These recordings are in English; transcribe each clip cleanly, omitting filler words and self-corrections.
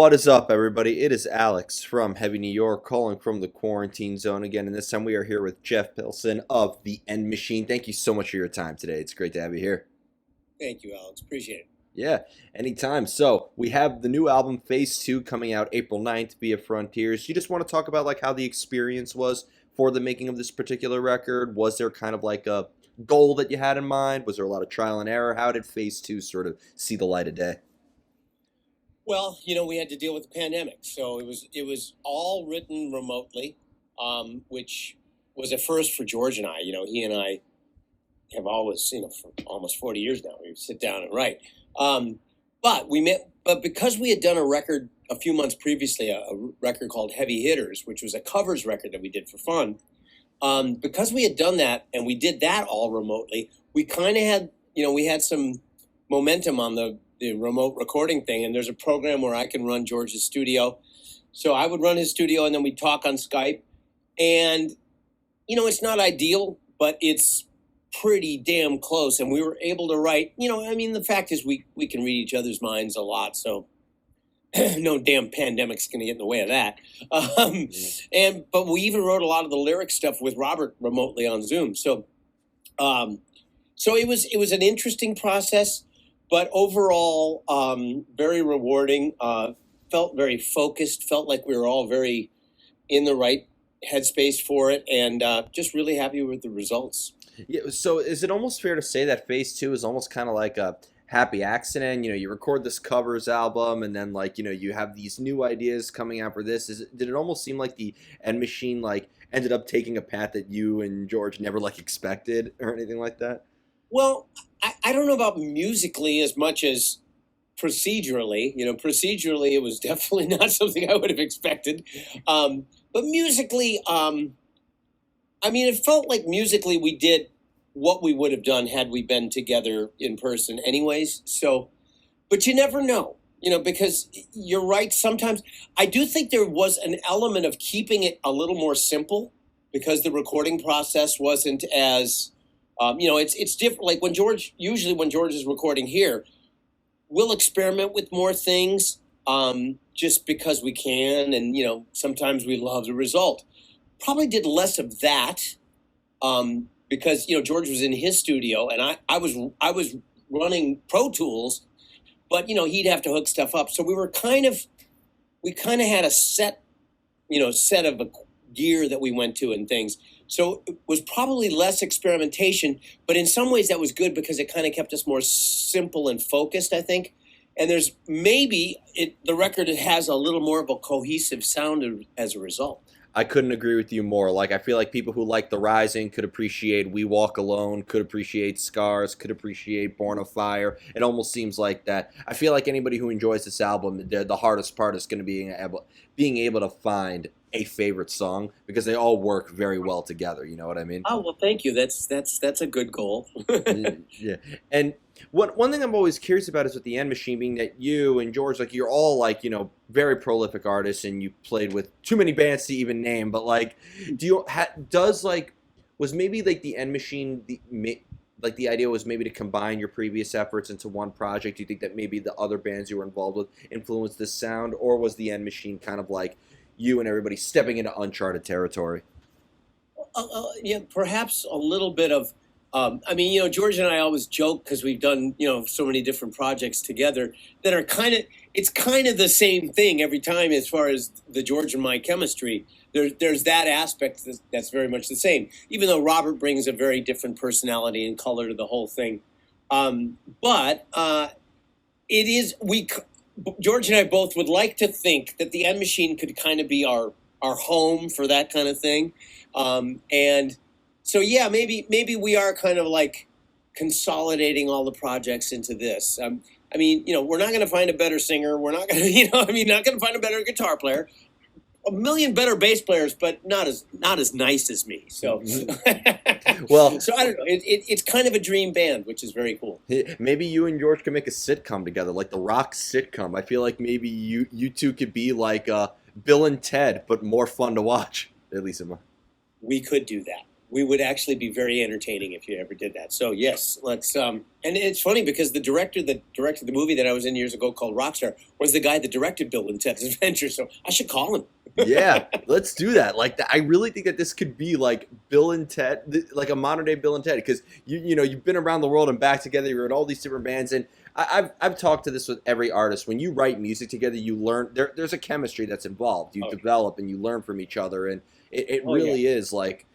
What is up, everybody? It is Alex from Heavy New York calling from the quarantine zone again, and this time we are here with Jeff Pilson of the End Machine. Thank you so much for your time today. It's great to have you here. Thank you, Alex. Appreciate it. Yeah, anytime. So, we have the new album Phase 2 coming out April 9th via Frontiers. You just want to talk about like how the experience was for the making of this particular record? Was there kind of like a goal that you had in mind? Was there a lot of trial and error? How did Phase 2 sort of see the light of day? Well, we had to deal with the pandemic, so it was all written remotely, which was a first for George and I. He and I have always, for almost 40 years now, we sit down and write. But because we had done a record a few months previously, a record called Heavy Hitters, which was a covers record that we did for fun. Because we had done that and we did that all remotely, we kind of had, we had some momentum on the remote recording thing. And there's a program where I can run George's studio. So I would run his studio and then we'd talk on Skype. And, it's not ideal, but it's pretty damn close. And we were able to write, the fact is we can read each other's minds a lot. So no damn pandemic's going to get in the way of that. But we even wrote a lot of the lyric stuff with Robert remotely on Zoom. So it was an interesting process, but overall, very rewarding. Felt very focused. Felt like we were all very in the right headspace for it, and just really happy with the results. Yeah. So, is it almost fair to say that Phase 2 is almost kind of like a happy accident? You record this covers album, and then you have these new ideas coming out for this. Did it almost seem like the End Machine ended up taking a path that you and George never expected or anything like that? Well, I don't know about musically as much as procedurally. Procedurally, it was definitely not something I would have expected. But musically, it felt like musically we did what we would have done had we been together in person anyways. So, but you never know, because you're right. Sometimes I do think there was an element of keeping it a little more simple because the recording process wasn't as... it's different. Like when George is recording here, we'll experiment with more things just because we can. And, sometimes we love the result. Probably did less of that because, George was in his studio and I was running Pro Tools, but, he'd have to hook stuff up. So we kind of had a set of gear that we went to and things. So it was probably less experimentation, but in some ways that was good because it kind of kept us more simple and focused, I think. And there's the record has a little more of a cohesive sound as a result. I couldn't agree with you more. I feel like people who like The Rising could appreciate We Walk Alone, could appreciate Scars, could appreciate Born of Fire. It almost seems like that. I feel like anybody who enjoys this album, the hardest part is going to be being able to find a favorite song because they all work very well together. You know what I mean? Oh, well, thank you. That's a good goal. Yeah. And one thing I'm always curious about is with the End Machine being that you and George, you're all very prolific artists and you played with too many bands to even name, but was maybe the End Machine the idea was maybe to combine your previous efforts into one project? Do you think that maybe the other bands you were involved with influenced this sound, or was the End Machine kind of you and everybody stepping into uncharted territory? Yeah, perhaps a little bit of, George and I always joke because we've done, so many different projects together that are it's kind of the same thing every time as far as the George and my chemistry. There's that aspect that's very much the same, even though Robert brings a very different personality and color to the whole thing. But it is, George and I both would like to think that the End Machine could kind of be our home for that kind of thing. And so, yeah, maybe we are kind of consolidating all the projects into this. We're not going to find a better singer. We're not going to, not going to find a better guitar player. A million better bass players, but not as nice as me. So, well, so I don't know. It's kind of a dream band, which is very cool. Maybe you and George could make a sitcom together, like the Rock sitcom. I feel like maybe you two could be like Bill and Ted, but more fun to watch. At least in my... We could do that. we would actually be very entertaining if you ever did that. So yes, let's. And it's funny because the director that directed the movie that I was in years ago called Rockstar was the guy that directed Bill and Ted's Adventure. So I should call him. Yeah, let's do that. Like, I really think that this could be like Bill and Ted, like a modern day Bill and Ted, because you know you've been around the world and back together. You're in all these different bands, and I've talked to this with every artist. When you write music together, you learn there's a chemistry that's involved. You develop and you learn from each other, and it really is like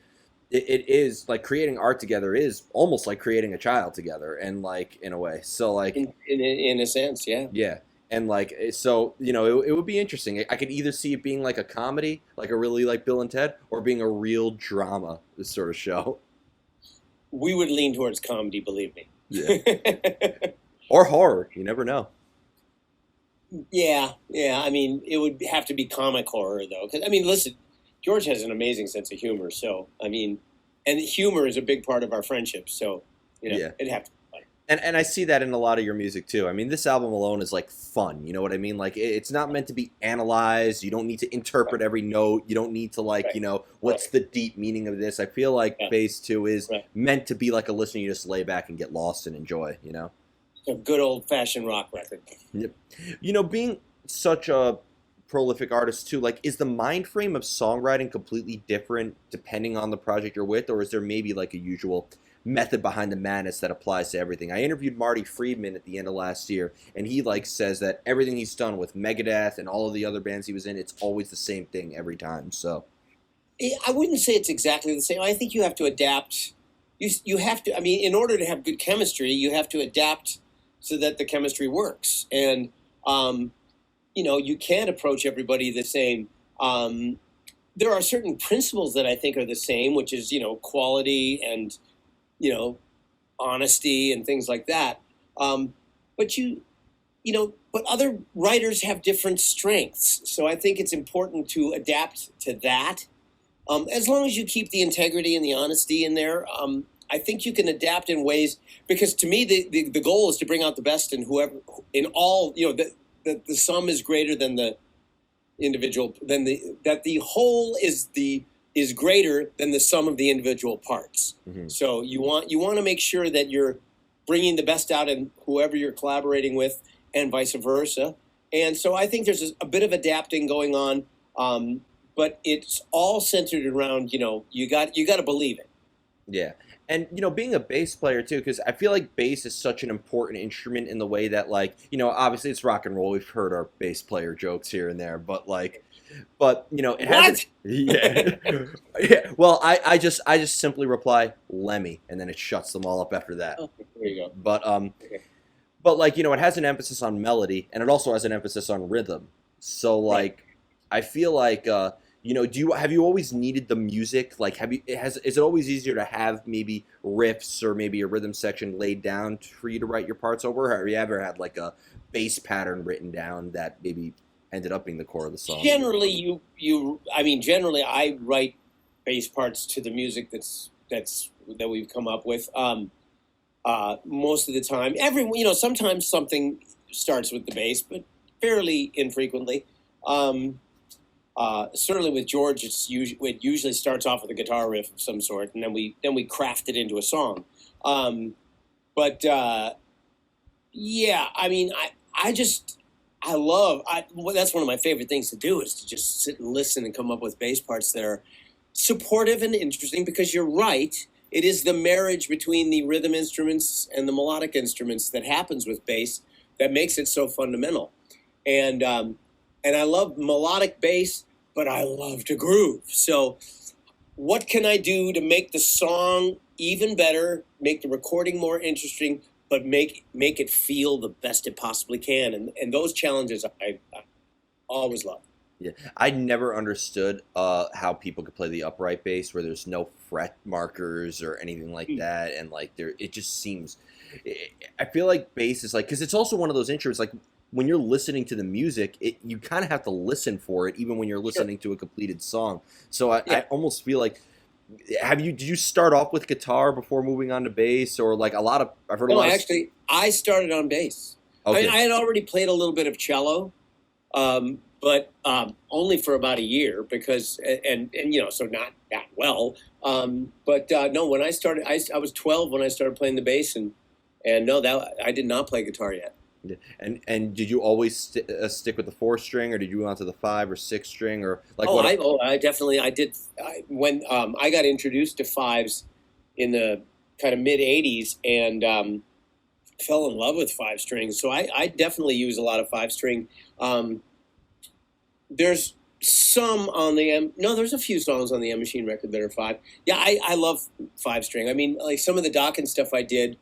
it is like creating art together is almost like creating a child together, and like in a way. So like in a sense, yeah. Yeah. And like, so, you know, it would be interesting. I could either see it being like a comedy, like a really like Bill and Ted, or being a real drama sort of show. We would lean towards comedy, believe me. Yeah. Or horror. You never know. Yeah. I mean, it would have to be comic horror, though. 'Cause, I mean, listen, George has an amazing sense of humor. So, I mean, and humor is a big part of our friendship. So, you know, it'd have to. And I see that in a lot of your music too. I mean, this album alone is like fun. You know what I mean? Like it's not meant to be analyzed. You don't need to interpret every note. You don't need to like, you know, what's the deep meaning of this? I feel like Bass 2 is meant to be like a listener you just lay back and get lost and enjoy, you know? A good old-fashioned rock record. Yep. You know, being such a prolific artist too, like is the mind frame of songwriting completely different depending on the project you're with, or is there maybe like a usual method behind the madness that applies to everything? I interviewed Marty Friedman at the end of last year, and he like says that everything he's done with Megadeth and all of the other bands he was in, it's always the same thing every time. So I wouldn't say it's exactly the same. I think you have to adapt. You have to. I mean, in order to have good chemistry, you have to adapt so that the chemistry works. And you know, you can't approach everybody the same. There are certain principles that I think are the same, which is, you know, quality and, you know, honesty and things like that. But you know, but other writers have different strengths. So I think it's important to adapt to that. As long as you keep the integrity and the honesty in there, I think you can adapt in ways, because to me, the goal is to bring out the best in whoever, in all, you know, the sum is greater than the individual, that the whole is greater than the sum of the individual parts. Mm-hmm. So you want to make sure that you're bringing the best out in whoever you're collaborating with, and vice versa. And so I think there's a bit of adapting going on, but it's all centered around, you know, you got to believe it. Yeah. And, you know, being a bass player, too, because I feel like bass is such an important instrument in the way that, like, you know, obviously it's rock and roll. We've heard our bass player jokes here and there, but, you know, it has. Yeah. Yeah. Well, I just simply reply, Lemmy, and then it shuts them all up after that. Oh, there you go. But, like, you know, it has an emphasis on melody, and it also has an emphasis on rhythm. So, like, I feel like, you know, have you always needed the music? Like, is it always easier to have maybe riffs or maybe a rhythm section laid down for you to write your parts over? Or have you ever had like a bass pattern written down that maybe ended up being the core of the song? Generally, generally I write bass parts to the music that we've come up with. Most of the time, sometimes something starts with the bass, but fairly infrequently. Certainly with George, it usually starts off with a guitar riff of some sort, and then we craft it into a song. Yeah, I mean, that's one of my favorite things to do, is to just sit and listen and come up with bass parts that are supportive and interesting, because you're right. It is the marriage between the rhythm instruments and the melodic instruments that happens with bass that makes it so fundamental. And I love melodic bass, but I love to groove. So what can I do to make the song even better, make the recording more interesting, but make it feel the best it possibly can? And those challenges I always love. Yeah, I never understood how people could play the upright bass where there's no fret markers or anything like that, and like it just seems. I feel like bass is like, because it's also one of those instruments, like when you're listening to the music, you kind of have to listen for it, even when you're listening to a completed song. So I almost feel like, did you start off with guitar before moving on to bass, or like I've heard a lot. Actually, I started on bass. Okay. I had already played a little bit of cello. but only for about a year because and so not that well. But no, when I started, I was 12 when I started playing the bass, and no, that I did not play guitar yet. Yeah. And did you always stick with the 4 string, or did you go on to the 5 or 6 string, or like Oh, what? I definitely I did. When I got introduced to fives in the kind of mid '80s, and fell in love with 5 strings. So I definitely use a lot of 5 string. Um, there's some on the no, there's a few songs on the M Machine record that are five. Yeah, I love 5 string. I mean, like some of the Dawkins stuff I did.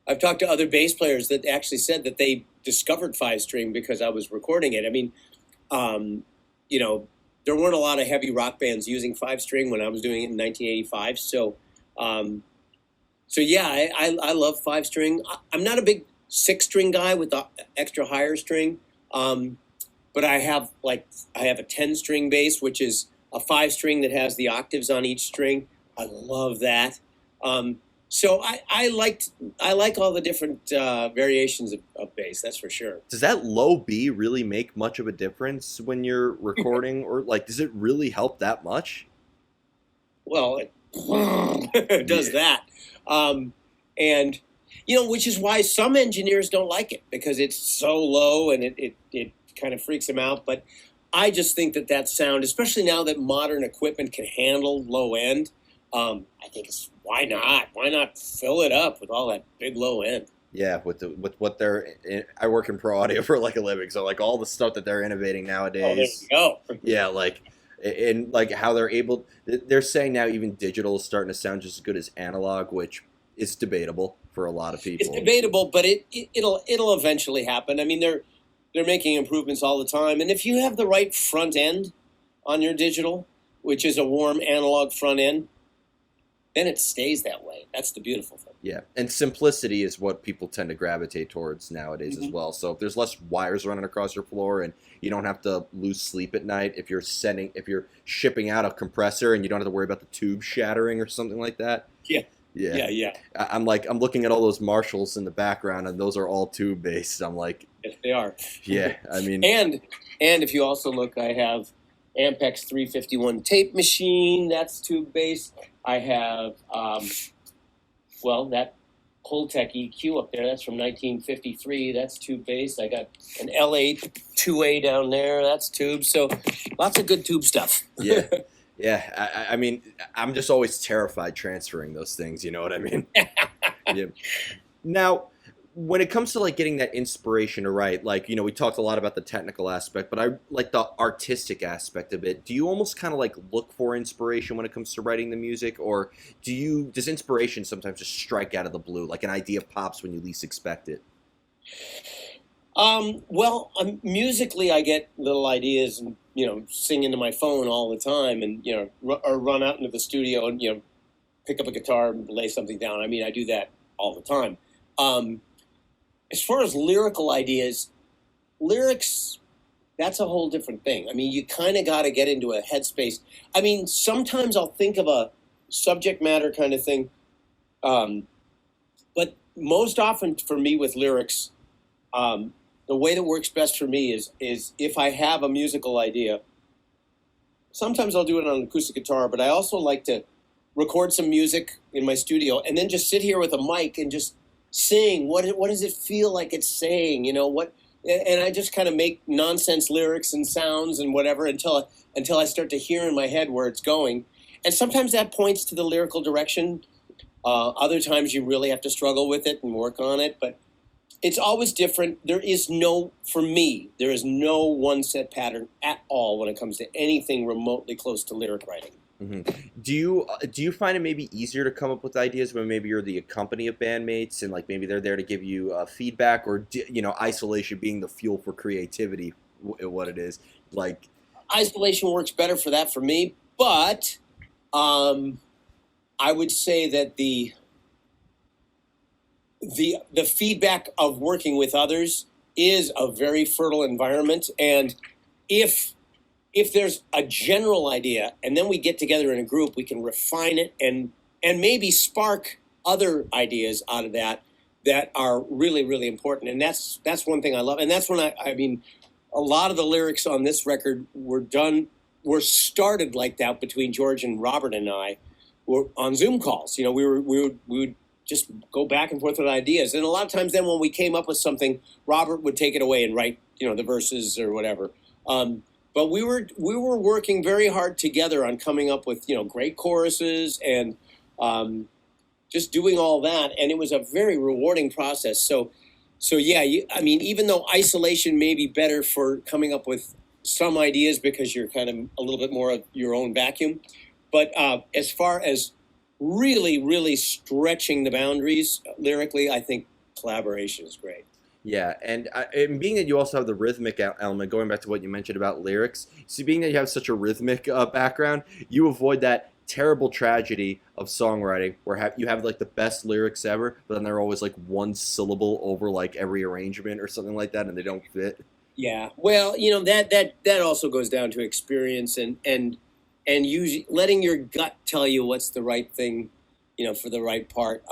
I've talked to other bass players that actually said that they discovered 5 string because I was recording it. I mean, um, you know, there weren't a lot of heavy rock bands using 5 string when I was doing it in 1985. Um, so yeah, I love 5 string. I'm not a big 6 string guy with the extra higher string. Um, but I have a 10 string bass, which is a 5 string that has the octaves on each string. I love that. So I like all the different variations of bass. That's for sure. Does that low B really make much of a difference when you're recording, or like does it really help that much? Well, it does Yeah. that, and which is why some engineers don't like it because it's so low and it kind of freaks them out. But I just think that sound, especially now that modern equipment can handle low end, I think it's why not fill it up with all that big low end. Yeah, with what I work in pro audio for like a living, so like all the stuff that they're innovating Oh, there you nowadays. go. Yeah, like and like how they're saying now even digital is starting to sound just as good as analog, which is debatable for a lot of It's people. debatable, but it'll eventually happen. I mean, they're making improvements all the time, and if you have the right front end on your digital, which is a warm analog front end, then it stays that way. That's the beautiful thing. Yeah, and simplicity is what people tend to gravitate towards nowadays as Mhm. well. So if there's less wires running across your floor and you don't have to lose sleep at night, if you're shipping out a compressor and you don't have to worry about the tube shattering or something like that. Yeah, Yeah, yeah. I'm looking at all those Marshalls in the background and those are all tube based. I'm like, Yes, they are. yeah, I mean, And if you also look, I have Ampex 351 tape machine. That's tube based. I have that Pultec EQ up there. That's from 1953. That's tube based. I got an L8 2A down there. That's tube. So lots of good tube stuff. yeah, yeah. I mean, I'm just always terrified transferring those things. You know what I mean? Yeah. Now, when it comes to like getting that inspiration to write, like we talked a lot about the technical aspect, but I like the artistic aspect of it. Do you almost kind of like look for inspiration when it comes to writing the music, or does inspiration sometimes just strike out of the blue, like an idea pops when you least expect it? Musically, I get little ideas and sing into my phone all the time, and or run out into the studio and pick up a guitar and lay something down. I mean, I do that all the time. As far as lyrical ideas, lyrics, that's a whole different thing. I mean, you kind of got to get into a headspace. I mean, sometimes I'll think of a subject matter kind of thing, but most often for me with lyrics, the way that works best for me is if I have a musical idea. Sometimes I'll do it on an acoustic guitar, but I also like to record some music in my studio and then just sit here with a mic and just sing. What does it feel like it's saying? And I just kind of make nonsense lyrics and sounds and whatever until I start to hear in my head where it's going. And sometimes that points to the lyrical direction. Other times you really have to struggle with it and work on it, but it's always different. For me, there is no one set pattern at all when it comes to anything remotely close to lyric writing. Hmm. Do you find it maybe easier to come up with ideas when maybe you're the company of bandmates and like maybe they're there to give you feedback, or isolation being the fuel for creativity, what it is like? Isolation works better for that for me, but I would say that the feedback of working with others is a very fertile environment, and if there's a general idea and then we get together in a group, we can refine it and maybe spark other ideas out of that are really, really important. And that's one thing I love. And that's when I mean, a lot of the lyrics on this record were started like that between George and Robert and I were on Zoom calls. You know, we would just go back and forth with ideas. And a lot of times then when we came up with something, Robert would take it away and write, you know, the verses or whatever. But we were working very hard together on coming up with, you know, great choruses and just doing all that. And it was a very rewarding process. So yeah, I mean, even though isolation may be better for coming up with some ideas because you're kind of a little bit more of your own vacuum, but as far as really, really stretching the boundaries lyrically, I think collaboration is great. Yeah, and being that you also have the rhythmic element, going back to what you mentioned about lyrics, see, being that you have such a rhythmic background, you avoid that terrible tragedy of songwriting where you have like the best lyrics ever, but then they're always like one syllable over like every arrangement or something like that, and they don't fit. Yeah, well, you know that also goes down to experience and usually letting your gut tell you what's the right thing, you know, for the right part.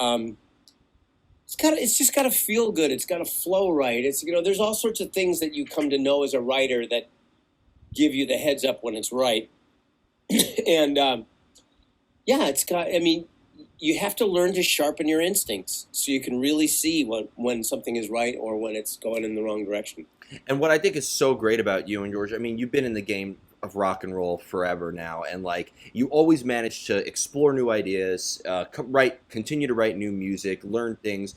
It's just got to feel good. It's got to flow right. It's, you know, there's all sorts of things that you come to know as a writer that give you the heads up when it's right. And yeah, I mean, you have to learn to sharpen your instincts so you can really see when something is right or when it's going in the wrong direction. And what I think is so great about you and George, I mean, you've been in the game of rock and roll forever now, and like you always manage to explore new ideas, continue to write new music, learn things.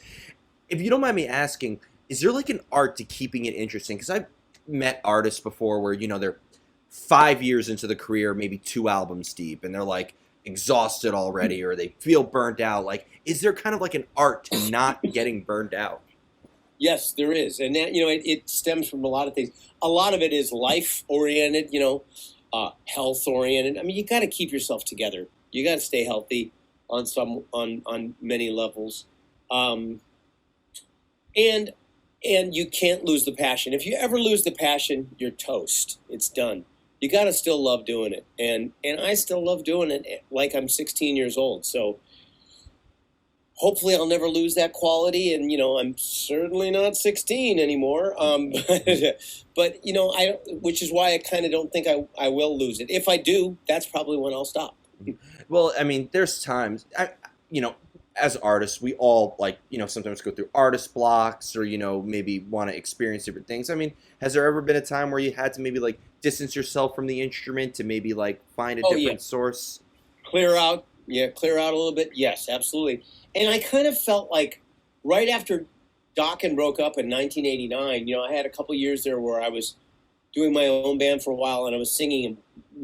If you don't mind me asking, is there like an art to keeping it interesting? Because I've met artists before where, you know, they're 5 years into the career, maybe 2 albums deep, and they're like exhausted already, or they feel burnt out. Like, is there kind of like an art to not getting burned out? Yes, there is, and that, you know, it stems from a lot of things. A lot of it is life oriented, you know, health oriented. I mean, you got to keep yourself together. You got to stay healthy on many levels, and you can't lose the passion. If you ever lose the passion, you're toast. It's done. You got to still love doing it, and I still love doing it like I'm 16 years old. So hopefully I'll never lose that quality. And, you know, I'm certainly not 16 anymore. But you know, which is why I kind of don't think I will lose it. If I do, that's probably when I'll stop. Well, I mean, there's times, you know, as artists, we all like, you know, sometimes go through artist blocks or, you know, maybe want to experience different things. I mean, has there ever been a time where you had to maybe like distance yourself from the instrument to maybe like find a different source? Clear out a little bit. Yes, absolutely. And I kind of felt like right after Dokken broke up in 1989, you know, I had a couple years there where I was doing my own band for a while, and I was singing and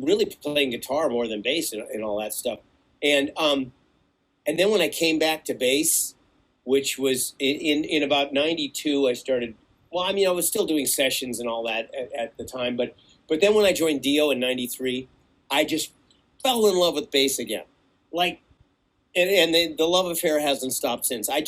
really playing guitar more than bass and all that stuff. And then when I came back to bass, which was in about 92, I started. Well, I mean, I was still doing sessions and all that at the time, but then when I joined Dio in 93, I just fell in love with bass again. Like, and the love affair hasn't stopped since. I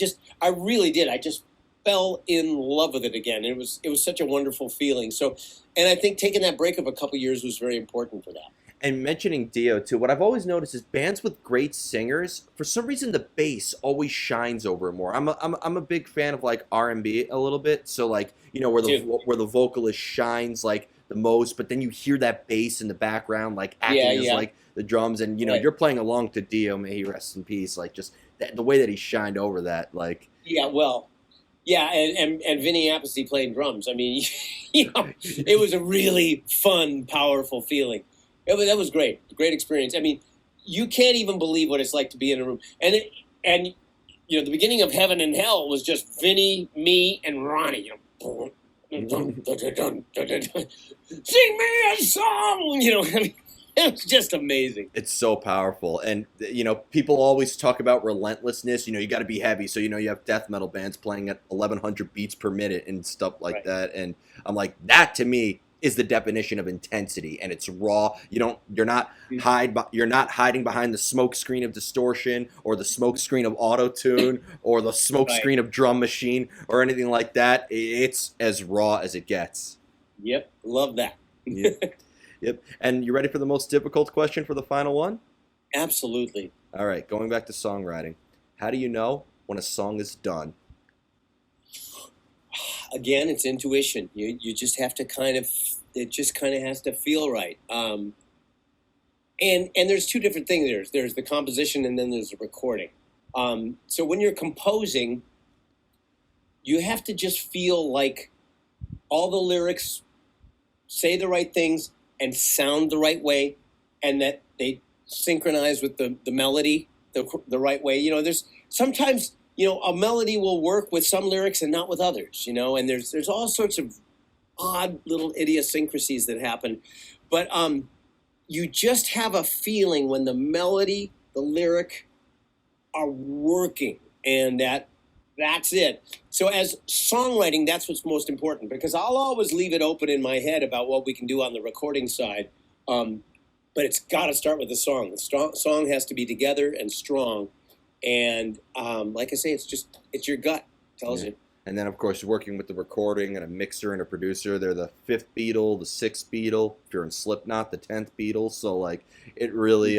really did. I just fell in love with it again. It was such a wonderful feeling. So, and I think taking that break of a couple years was very important for that. And mentioning Dio too, what I've always noticed is bands with great singers, for some reason the bass always shines over it more. I'm a big fan of like R&B a little bit, so like, you know, where the vocalist shines like the most, but then you hear that bass in the background like acting as like the drums, and you know, you're playing along to Dio, may he rest in peace, like just the way that he shined over that, like. Yeah, well, yeah, and Vinny Appice playing drums. I mean, you know, it was a really fun, powerful feeling. That was great. Great experience. I mean, you can't even believe what it's like to be in a room. And you know, the beginning of Heaven and Hell was just Vinny, me, and Ronnie. You know, sing me a song. You know, I mean, it was just amazing. It's so powerful. And, you know, people always talk about relentlessness. You know, you got to be heavy. So, you know, you have death metal bands playing at 1,100 beats per minute and stuff like that. And I'm like, that to me is the definition of intensity, and it's raw. You're not hiding behind the smoke screen of distortion or the smoke screen of auto-tune or the smoke screen of drum machine or anything like that. It's as raw as it gets. Yep, love that. Yep. And you ready for the most difficult question for the final one? Absolutely. All right, going back to songwriting. How do you know when a song is done? again, it's intuition. You just have to kind of, it just kind of has to feel right. And there's two different things. There's the composition and then there's the recording. So when you're composing, you have to just feel like all the lyrics say the right things and sound the right way, and that they synchronize with the melody the right way. You know, there's sometimes, you know, a melody will work with some lyrics and not with others, you know, and there's all sorts of odd little idiosyncrasies that happen. But you just have a feeling when the melody, the lyric are working, and that's it. So as songwriting, that's what's most important, because I'll always leave it open in my head about what we can do on the recording side. But it's got to start with the song. The song has to be together and strong. And like I say, it's your gut tells you. And then, of course, you're working with the recording and a mixer and a producer. They're the 5th Beatle, the 6th Beatle. If you're in Slipknot, the 10th Beatle. So, like, it really...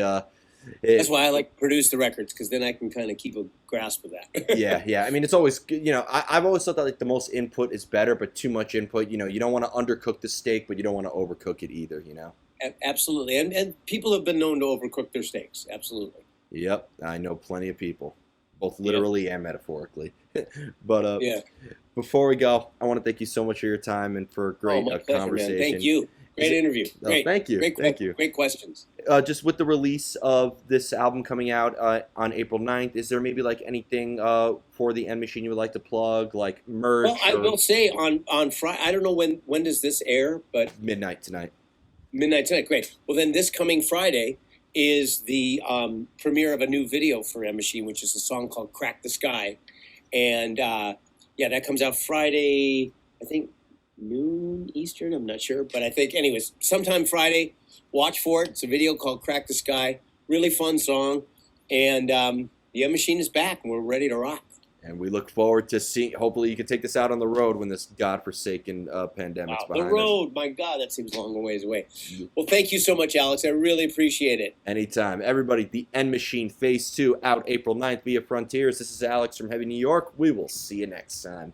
That's why I like to produce the records, because then I can kind of keep a grasp of that. yeah. I mean, it's always, you know, I've always thought that, like, the most input is better, but too much input, you know, you don't want to undercook the steak, but you don't want to overcook it either, you know? Absolutely. And people have been known to overcook their steaks. Absolutely. Yep. I know plenty of people, both literally and metaphorically. But before we go, I want to thank you so much for your time and for a great conversation. Man. Thank you. Great interview. Great. Thank you. Thank you. Great questions. Just with the release of this album coming out on April 9th, is there maybe like anything for the End Machine you would like to plug, like merch? Well, I will say on Friday, I don't know when does this air, but midnight tonight. Midnight tonight, great. Well, then this coming Friday is the premiere of a new video for End Machine, which is a song called Crack the Sky. And that comes out Friday, I think noon Eastern, I'm not sure. But I think, anyways, sometime Friday, watch for it. It's a video called Crack the Sky. Really fun song. And the End Machine is back, and we're ready to rock. And we look forward to seeing, hopefully you can take this out on the road when this godforsaken pandemic's behind us. The road, my God, that seems a long ways away. Well, thank you so much, Alex. I really appreciate it. Anytime. Everybody, the End Machine Phase 2 out April 9th via Frontiers. This is Alex from Heavy New York. We will see you next time.